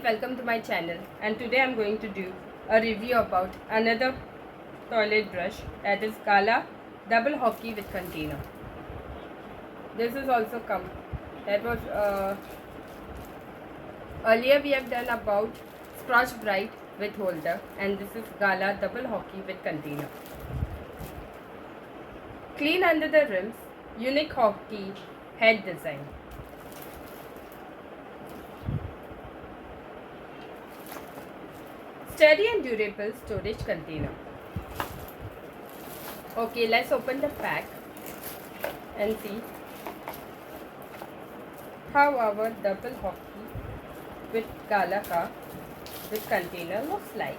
welcome to my channel, and today I'm going to do a review about another toilet brush, that is Gala double hockey with container. This is also that was earlier we have done about Scotch Brite with holder, and this is Gala double hockey with container. Clean under the rims, unique hockey head design. Sturdy and durable storage container. Okay, let's open the pack and see how our double hockey with Gala ka with container looks like.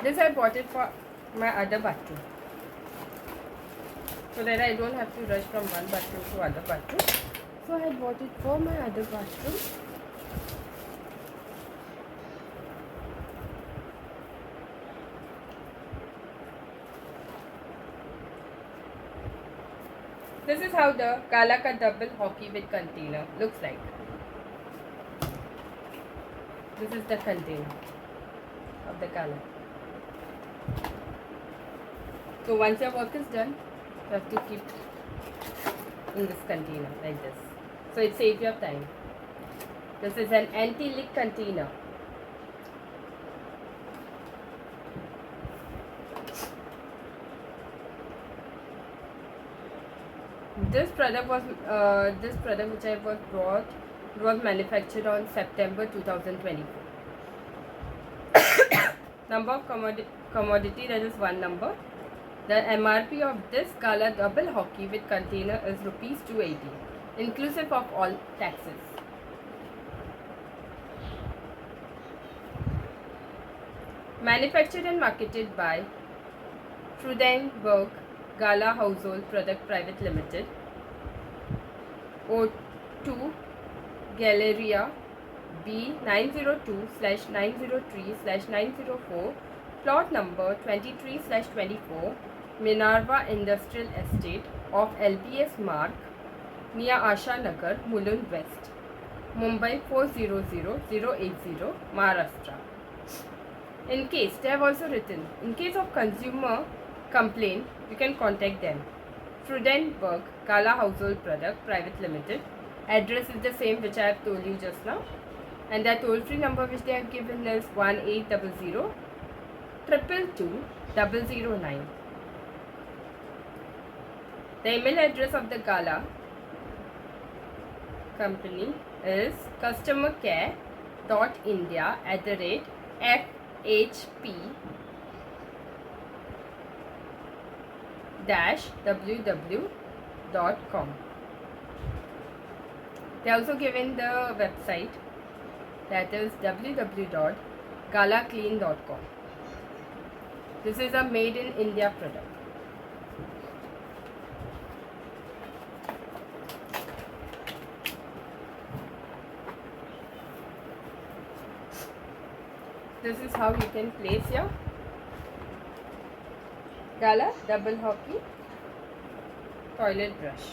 This I bought it for my other bathroom, so that I don't have to rush from one bathroom to other bathroom. So I bought it for my other bathroom. This is how the Gala ka double hockey with container looks like. This is the container of the Gala. So once your work is done, you have to keep in this container like this. So it saves your time. This is an anti-leak container. This product which I was brought was manufactured on September 2024. Number of commodity, that is one number. The MRP of this Gala double hockey with container is rupees 280, inclusive of all taxes. Manufactured and marketed by Frudenberg Gala Household Product Private Limited, O2 Galleria B 902/903/904, plot number 23/24, Minerva Industrial Estate of LBS Mark, near Asha Nagar, Mulund West, Mumbai 400080, Maharashtra. In case, they have also written, in case of consumer complaint, you can contact them. Frudenberg Gala Household Product Private Limited. Address is the same which I have told you just now. And the toll-free number which they have given is 1800 222 009. The email address of the Gala company is customercare.india@fhp-ww.com. They also given the website, that is www.galaclean.com. This is a made in India product. This is how you can place your Gala double hockey toilet brush.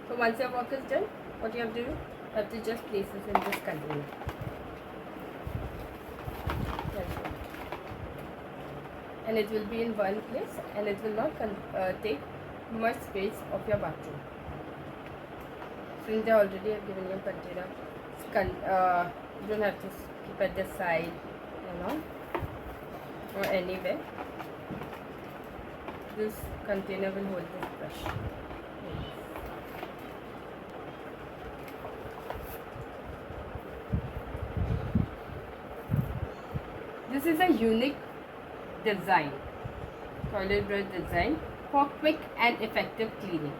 So once your work is done, what you have to do? You have to just place this in this container. And it will be in one place, and it will not take much space of your bathroom. Since they already have given you container, you don't have to keep at the side, or anywhere. This container will hold this brush. This is a unique design, toilet brush design for quick and effective cleaning.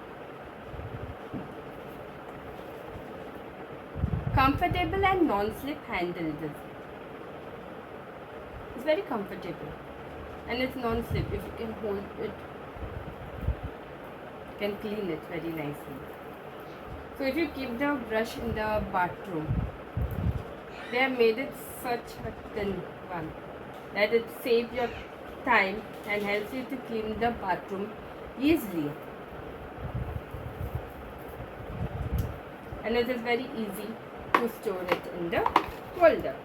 Comfortable and non-slip handle. It's very comfortable and it's non-slip. If you can hold it, you can clean it very nicely. So if you keep the brush in the bathroom, They have made it such a thin one that it saves your time and helps you to clean the bathroom easily. And it is very easy to store it in the holder.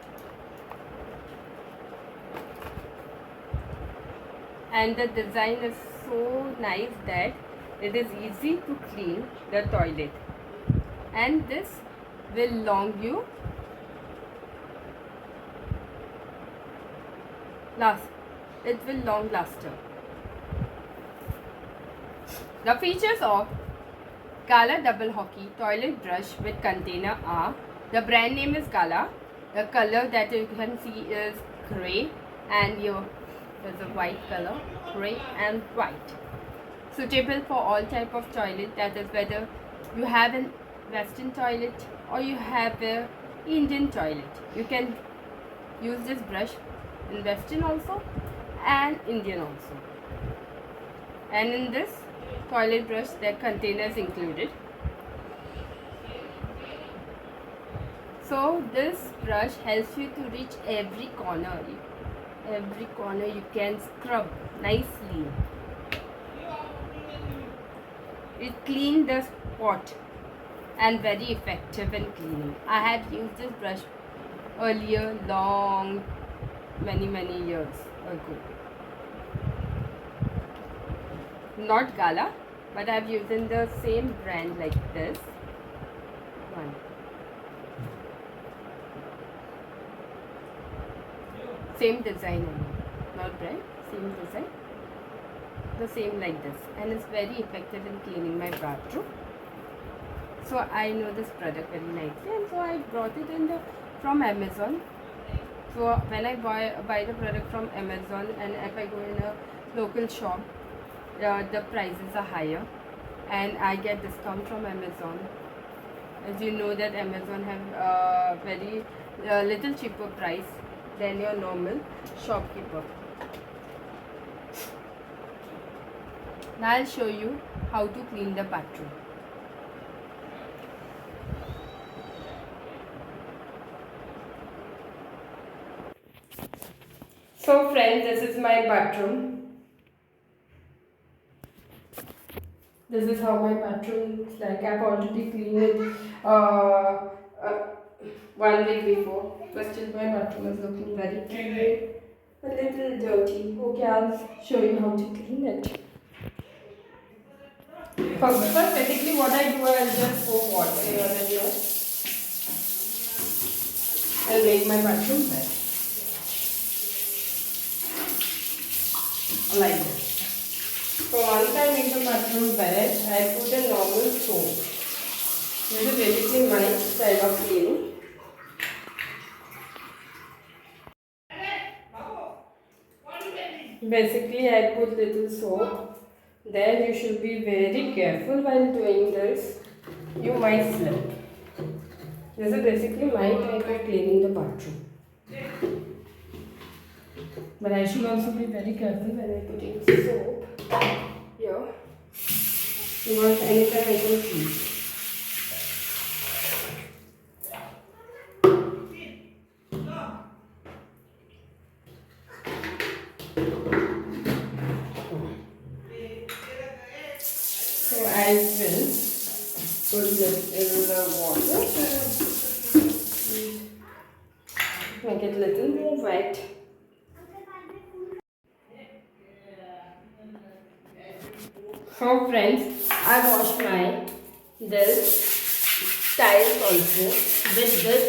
And the design is so nice that it is easy to clean the toilet. And this will long you last. It will long laster. The features of Gala double hockey toilet brush with container are: the brand name is Gala, the color that you can see is grey, and there's a white color, grey and white. Suitable for all type of toilet, that is whether you have an western toilet or you have a Indian toilet. You can use this brush in western also and Indian also. And in this toilet brush, there are containers included. So this brush helps you to reach every corner. Every corner you can scrub nicely. It cleans the spot and very effective in cleaning. I have used this brush earlier, many years ago. Not Gala, but I have used in the same brand like this one. Same design only, not brand, same design. The same like this, and it's very effective in cleaning my bathroom. So I know this product very nicely, and so I brought it from Amazon. So when I buy the product from Amazon, and if I go in a local shop, the prices are higher, and I get discount from Amazon. As you know that Amazon have very little cheaper price than your normal shopkeeper. Now I'll show you how to clean the bathroom. So friends, this is my bathroom. This is how my bathroom looks like. I've already cleaned it 1 week before, but still my bathroom is looking very clean. A little dirty. Okay, I'll show you how to clean it. First, basically what I do, I'll just pour water here and here. I'll make my bathroom wet. Like this. So once I make the bathroom wet, I put a normal soap. This is basically my style of cleaning. Basically, I put little soap. Then you should be very careful while doing this. You might slip. This is basically my type of cleaning the bathroom. But I should also be very careful when I put in soap here, because anytime I can see. So I will put this in the water and make it a little more wet. So friends, I washed my this tiles also with this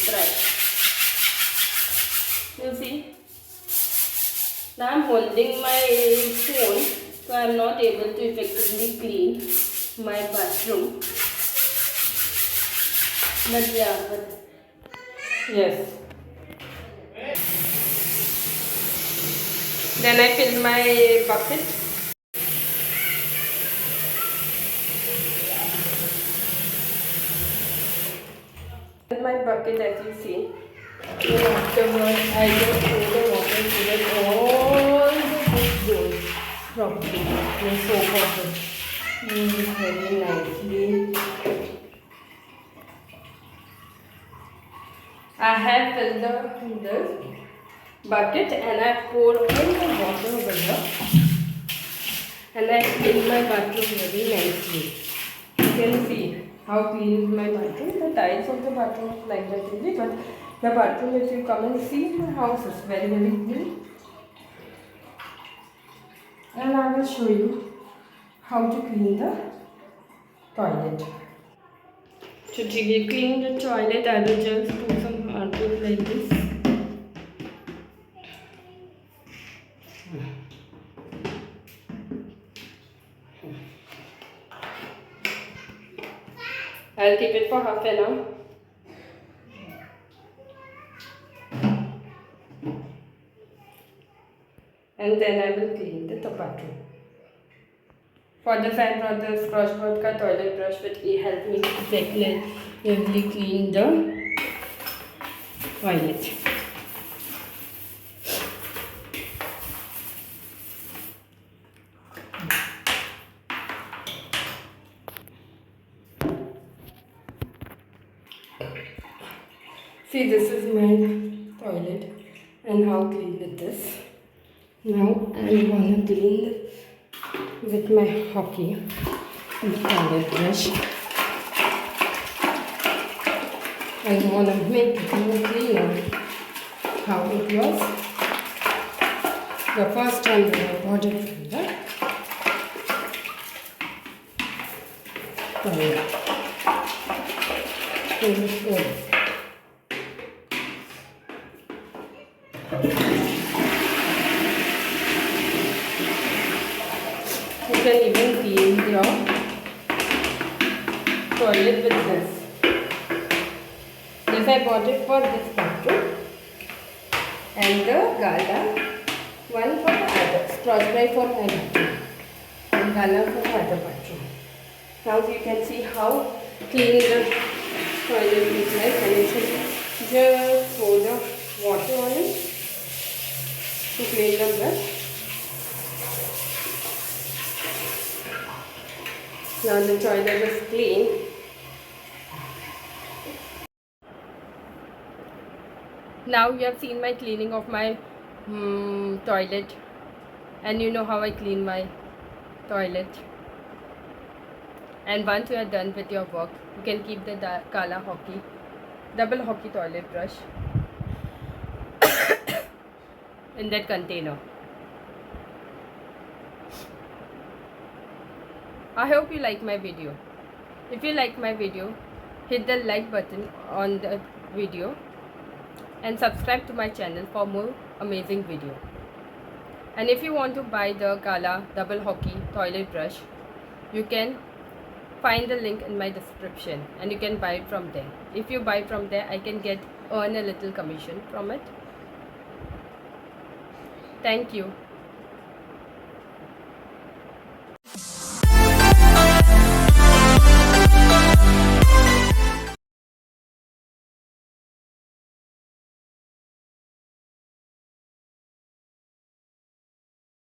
brush. You see, now I am holding my phone, so I am not able to effectively clean my bathroom. But yes. Then I fill my bucket. In my bucket, as you see, And afterwards, I just pour the water so that all the food goes properly. And soak of it very nicely. I have filled this bucket and I pour all the water over here. And I clean my bathroom very nicely. You can see how clean is my bathroom. The tiles of the bathroom is like that only, but the bathroom, if you come and see my house, is very clean. And I will show you how to clean the toilet. To clean the toilet, I will just put some hardwood like this. I'll keep it for half an hour. And then I will clean the bathroom. For this, I brought the Scotchbot ka toilet brush, which helped me to effectively clean the toilet. See, this is my toilet and how clean it is. Now I'm gonna clean with my hockey and toilet brush. I wanna make it more cleaner how it was the first time that I bought it from the toilet. You can even clean your toilet with this. This I bought it for this bathroom, and the Gala one for the other, spotless for my bathroom, and Gala for the other bathroom. Now you can see how clean the toilet is like, and you can just pour the water on it to clean the brush. Now the toilet is clean. Now you have seen my cleaning of my toilet, and you know how I clean my toilet. And once you are done with your work, you can keep the Gala double hockey toilet brush in that container. I hope you like my video. If you like my video, hit the like button on the video and subscribe to my channel for more amazing video. And if you want to buy the Gala double hockey toilet brush, you can find the link in my description and you can buy it from there. If you buy from there, I can earn a little commission from it. Thank you.